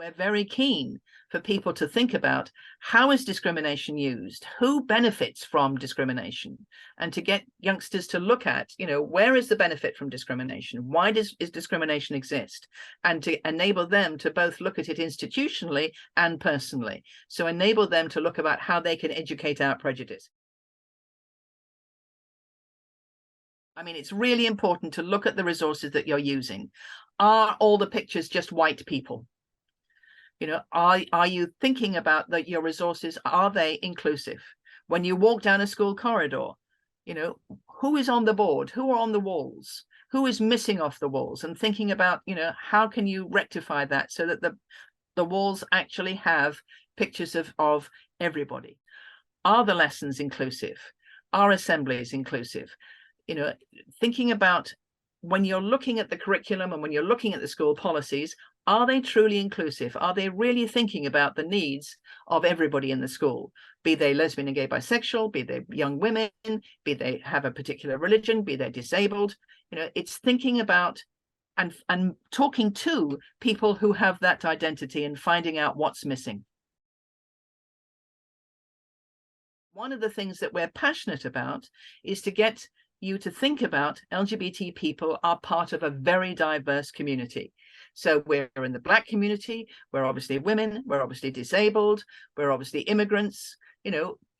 We're very keen for people to think about how is discrimination used, who benefits from discrimination, and to get youngsters to look at, where is the benefit from discrimination? Why does discrimination exist? And to enable them to both look at it institutionally and personally. So enable them to look about how they can educate out prejudice. I mean, it's really important to look at the resources that you're using. Are all the pictures just white people? Are you thinking about that your resources, are they inclusive? When you walk down a school corridor, who is on the board? Who are on the walls? Who is missing off the walls? And thinking about, how can you rectify that so that the walls actually have pictures of everybody? Are the lessons inclusive? Are assemblies inclusive? Thinking about when you're looking at the curriculum and when you're looking at the school policies, are they truly inclusive? Are they really thinking about the needs of everybody in the school, be they lesbian and gay bisexual, be they young women, be they have a particular religion, be they disabled? It's thinking about and talking to people who have that identity and finding out what's missing. One of the things that we're passionate about is to get you to think about LGBT people are part of a very diverse community. So we're in the Black community, we're obviously women, we're obviously disabled, we're obviously immigrants,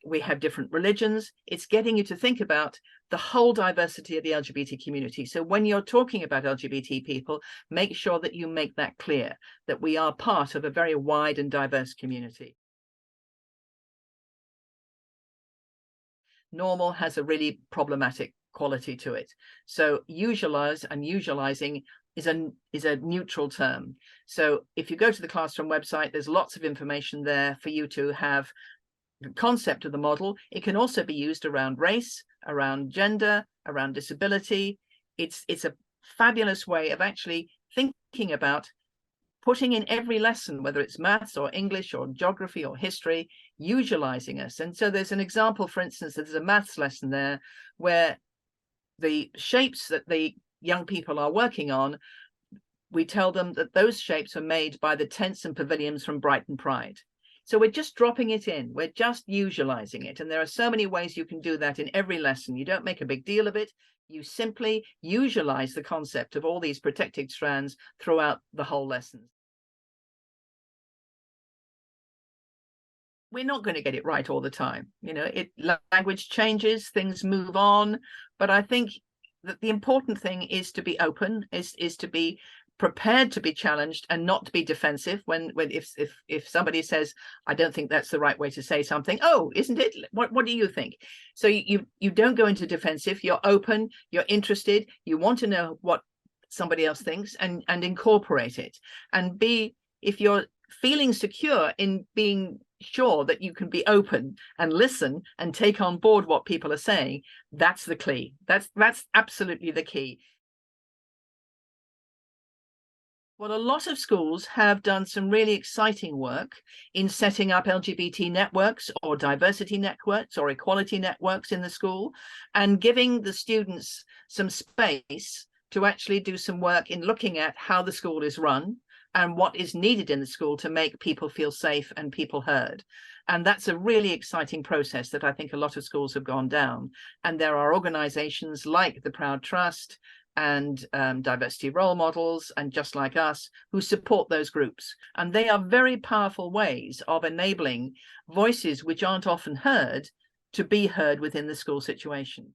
we have different religions. It's getting you to think about the whole diversity of the LGBT community. So when you're talking about LGBT people, make sure that you make that clear, that we are part of a very wide and diverse community. Normal has a really problematic quality to it. So usualize and usualizing is a neutral term. So if you go to the Classroom website, there's lots of information there for you to have the concept of the model. It can also be used around race, around gender, around disability. It's a fabulous way of actually thinking about putting in every lesson, whether it's maths or English or geography or history, usualizing us. And so there's an example, for instance, there's a maths lesson there where the shapes that the young people are working on, we tell them that those shapes are made by the tents and pavilions from Brighton Pride. So we're just dropping it in, we're just usualizing it. And there are so many ways you can do that in every lesson. You don't make a big deal of it. You simply usualize the concept of all these protected strands throughout the whole lesson. We're not going to get it right all the time. Language changes, things move on. But I think that the important thing is to be open, is to be prepared to be challenged and not to be defensive if somebody says, I don't think that's the right way to say something. Oh, isn't it? What do you think? So you don't go into defensive. You're open, you're interested, you want to know what somebody else thinks and incorporate it. And if you're feeling secure in being sure that you can be open and listen and take on board what people are saying, that's the key. That's absolutely the key. Well, a lot of schools have done some really exciting work in setting up LGBT networks or diversity networks or equality networks in the school and giving the students some space to actually do some work in looking at how the school is run and what is needed in the school to make people feel safe and people heard. And that's a really exciting process that I think a lot of schools have gone down. And there are organizations like the Proud Trust and Diversity Role Models and Just Like Us who support those groups. And they are very powerful ways of enabling voices which aren't often heard to be heard within the school situation.